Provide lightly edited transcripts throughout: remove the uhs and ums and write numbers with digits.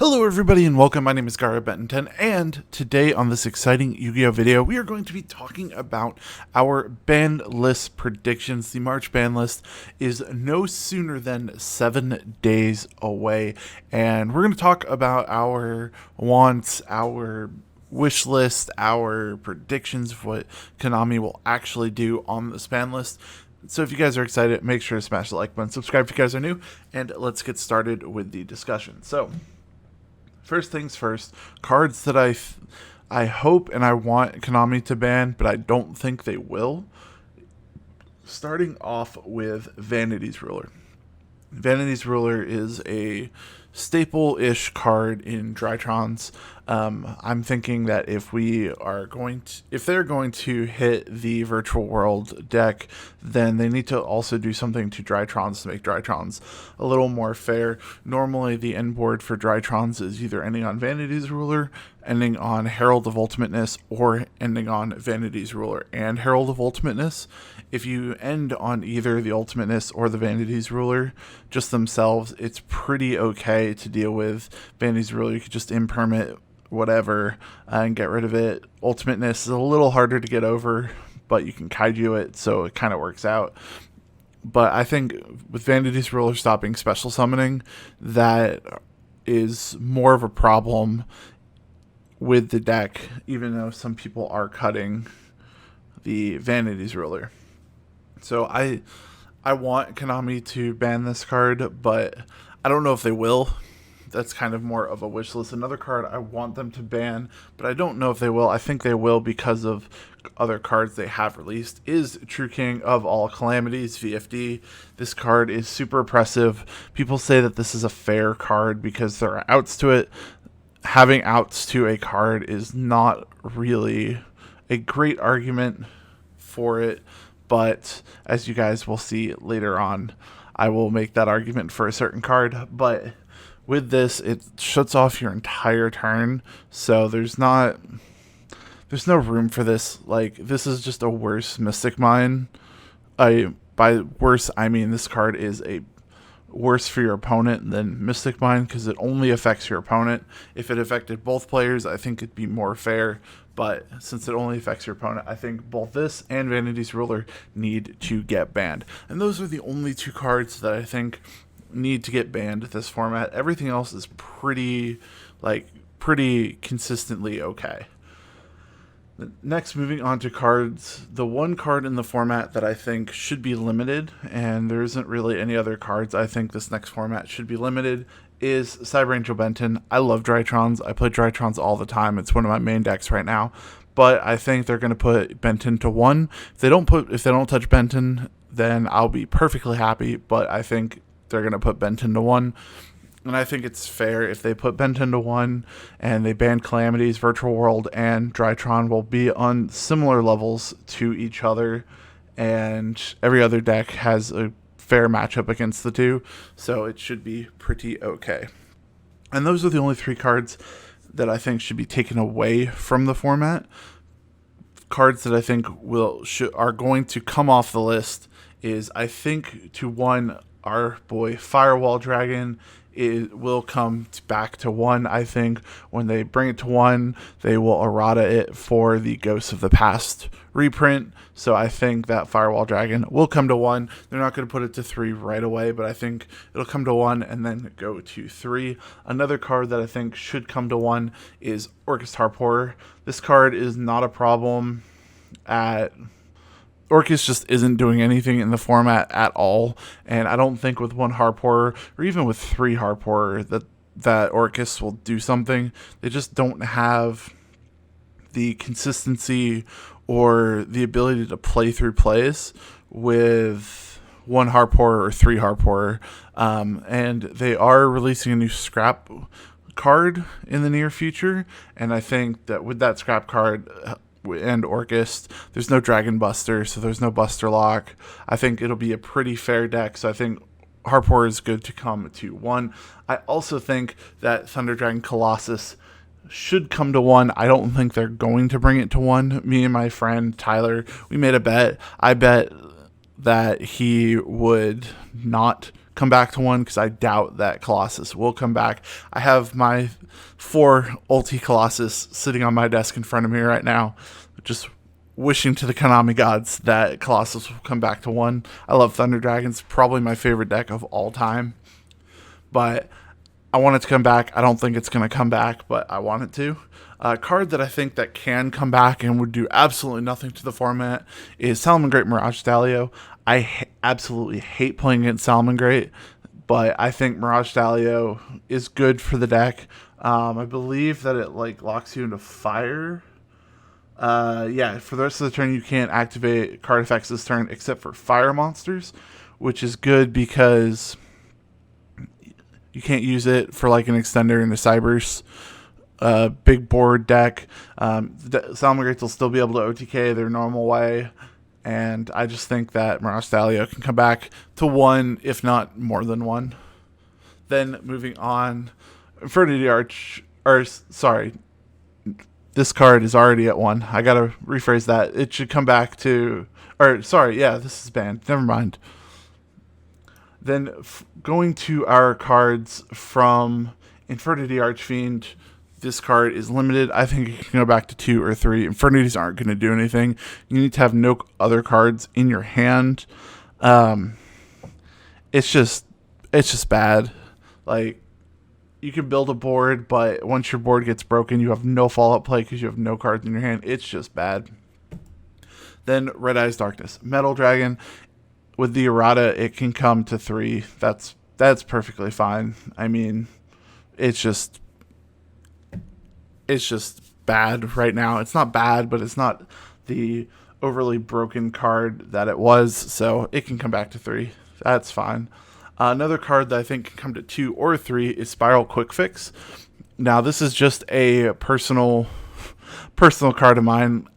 Hello everybody and welcome, my name is GaaraOfBentonYGO, and today on this exciting Yu-Gi-Oh video, we are going to be talking about our ban list predictions. The March ban list is no sooner than 7 days away, and we're going to talk about our wants, our wish list, our predictions of what Konami will actually do on this ban list. So if you guys are excited, make sure to smash the like button, subscribe if you guys are new, and let's get started with the discussion. So first things first, cards that I hope and I want Konami to ban, but I don't think they will. Starting off with Vanities Ruler. Vanities Ruler is a staple-ish card in Drytrons. I'm thinking that if they're going to hit the virtual world deck, then they need to also do something to Drytrons to make Drytrons a little more fair. Normally, the end board for Drytrons is either ending on Vanities Ruler, ending on Herald of Ultimateness, or ending on Vanities Ruler and Herald of Ultimateness. If you end on either the Ultimateness or the Vanities Ruler just themselves, it's pretty okay to deal with. Vanities Ruler, you could just impermit whatever and get rid of it. Ultimateness is a little harder to get over, but you can kaiju it, so it kind of works out. But I think with Vanities Ruler stopping special summoning, that is more of a problem with the deck, even though some people are cutting the Vanities Ruler. So I want Konami to ban this card, but I don't know if they will. That's kind of more of a wish list. Another card I want them to ban, but I don't know if they will. I think they will because of other cards they have released, is True King of All Calamities, VFD. This card is super oppressive. People say that this is a fair card because there are outs to it. Having outs to a card is not really a great argument for it, but as you guys will see later on, I will make that argument for a certain card. But with this, it shuts off your entire turn, so there's no room for this. Like, this is just a worse Mystic Mine. By worse, I mean this card is a worse for your opponent than Mystic Mine because it only affects your opponent. If it affected both players, I think it'd be more fair, but since it only affects your opponent, I think both this and Vanities Ruler need to get banned. And those are the only two cards that I think need to get banned this format. Everything else is pretty consistently okay. Next, moving on to cards, the one card in the format that I think should be limited, and there isn't really any other cards I think this next format should be limited, is Cyber Angel Benton. I love Drytrons. I play Drytrons all the time. It's one of my main decks right now. But I think they're going to put Benton to 1. If they don't touch Benton, then I'll be perfectly happy. But I think they're going to put Benton to 1. And I think it's fair if they put Benton to 1 and they ban Calamities, Virtual World, and Drytron will be on similar levels to each other. And every other deck has a fair matchup against the two. So it should be pretty okay. And those are the only 3 cards that I think should be taken away from the format. Cards that I think are going to come off the list is, I think, to 1, our boy Firewall Dragon. It will come back to 1. I think when they bring it to 1, they will errata it for the Ghosts of the Past reprint. So I think that Firewall Dragon will come to 1. They're not going to put it to 3 right away, but I think it'll come to 1 and then go to 3. Another card that I think should come to 1 is Orcust Harpor. This card is not a problem at Orcust just isn't doing anything in the format at all, and I don't think with 1 Harpor or even with 3 Harpor that Orcust will do something. They just don't have the consistency or the ability to play through plays with 1 Harpor or 3 Harpor, and they are releasing a new scrap card in the near future, and I think that with that scrap card and Orcust, there's no Dragon Buster, so there's no Buster Lock. I think it'll be a pretty fair deck, so I think Harpor is good to come to 1. I also think that Thunder Dragon Colossus should come to 1. I don't think they're going to bring it to 1. Me and my friend Tyler, we made a bet. I bet that he would not come back to 1 because I doubt that Colossus will come back. I have my 4 ulti Colossus sitting on my desk in front of me right now, just wishing to the Konami gods that Colossus will come back to 1. I love Thunder Dragons, probably my favorite deck of all time. But I want it to come back. I don't think it's going to come back, but I want it to. A card that I think that can come back and would do absolutely nothing to the format is Salamangreat Mirage Dalio. I absolutely hate playing against Salamangreat, but I think Mirage Dalio is good for the deck. I believe that it locks you into fire. Yeah, for the rest of the turn, you can't activate card effects this turn except for fire monsters, which is good because you can't use it for an extender in the Cybers big board deck. Salamangreats will still be able to OTK their normal way, and I just think that Mirage Dalio can come back to 1, if not more than 1. Then moving on, Infirmity Arch, this card is already at 1. I gotta rephrase that. It should come back to, this is banned. Never mind. Then going to our cards from Infirmity Archfiend, this card is limited. I think it can go back to 2 or 3. Infirmities aren't going to do anything. You need to have no other cards in your hand. It's just bad. You can build a board, but once your board gets broken, you have no follow-up play because you have no cards in your hand. It's just bad. Then Red Eyes Darkness. Metal Dragon. With the errata, it can come to 3. That's perfectly fine. I mean, it's just bad right now. It's not bad, but it's not the overly broken card that it was, so it can come back to 3. That's fine. Another card that I think can come to 2 or 3 is Spiral Quick Fix. Now, this is just a personal card of mine.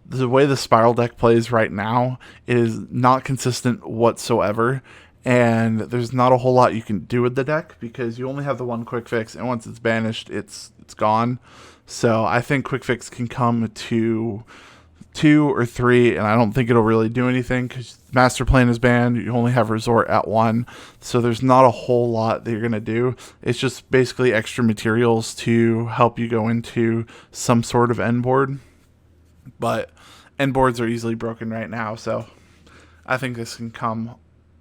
The way the Spiral deck plays right now is not consistent whatsoever, and there's not a whole lot you can do with the deck because you only have the 1 Quick Fix, and once it's banished, it's gone. So I think Quick Fix can come to 2 or 3, and I don't think it'll really do anything because Master Plan is banned. You only have Resort at 1, so there's not a whole lot that you're going to do. It's just basically extra materials to help you go into some sort of end board. But end boards are easily broken right now, so I think this can come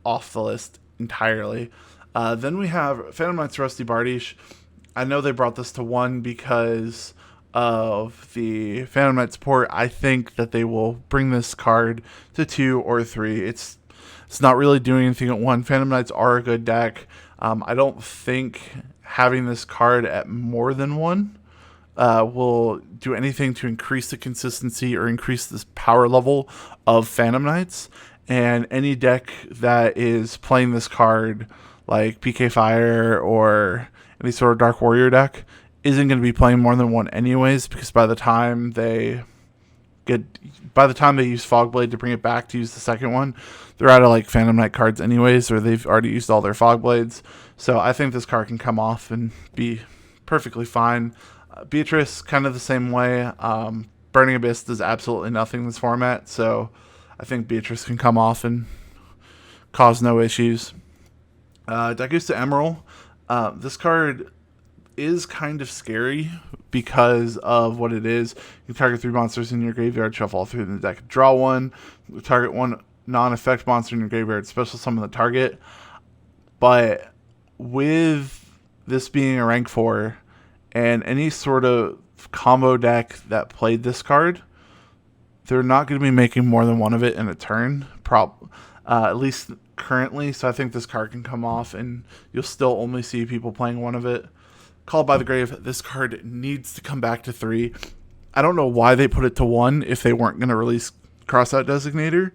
off the list entirely. Then we have Phantom Knight's Rusty Bardish. I know they brought this to 1 because of the Phantom Knight support. I think that they will bring this card to 2 or 3. It's not really doing anything at 1. Phantom Knights are a good deck. I don't think having this card at more than 1 will do anything to increase the consistency or increase this power level of Phantom Knights. And any deck that is playing this card, like PK Fire or any sort of Dark Warrior deck, isn't going to be playing more than 1 anyways, because by the time they use Fogblade to bring it back to use the second one, they're out of Phantom Knight cards anyways, or they've already used all their Fogblades. So I think this card can come off and be perfectly fine. Beatrice, kind of the same way. Burning Abyss does absolutely nothing in this format, so I think Beatrice can come off and cause no issues. Dagusta Emerald. This card is kind of scary because of what it is. You target 3 monsters in your graveyard, shuffle all 3 in the deck, draw 1, target 1 non-effect monster in your graveyard, special summon the target. But with this being a rank 4 and any sort of combo deck that played this card, they're not going to be making more than 1 of it in a turn, at least currently. So I think this card can come off and you'll still only see people playing 1 of it. Called by the Grave, this card needs to come back to 3. I don't know why they put it to 1 if they weren't going to release Crossout Designator.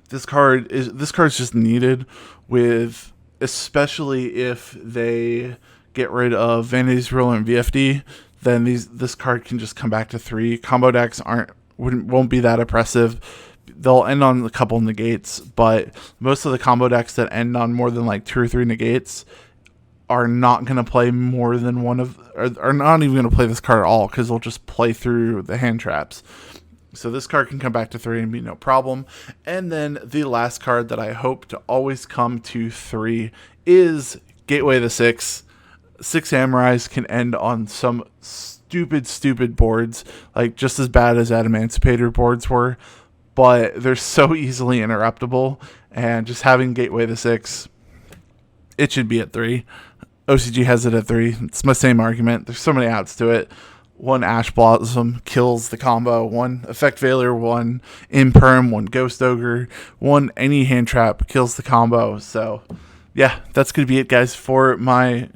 This card is just needed, with especially if they get rid of Vanities, Ruler, and VFD, then this card can just come back to 3. Combo decks won't be that oppressive. They'll end on a couple negates, but most of the combo decks that end on more than 2 or 3 negates are not going to play more than 1 of, are not even going to play this card at all, because they'll just play through the hand traps. So this card can come back to 3 and be no problem. And then the last card that I hope to always come to 3 is Gateway the 6. 6 Samurais can end on some stupid boards, like just as bad as Adamantipator boards were, but they're so easily interruptible, and just having Gateway the 6, it should be at 3. OCG has it at 3. It's my same argument. There's so many outs to it. 1 Ash Blossom kills the combo, 1 Effect Failure, 1 Imperm, 1 Ghost Ogre, 1 any hand trap kills the combo. So yeah, that's going to be it, guys, for my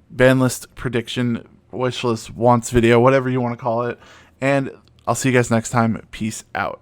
ban list prediction, wishlist, wants video, whatever you want to call it. And I'll see you guys next time. Peace out.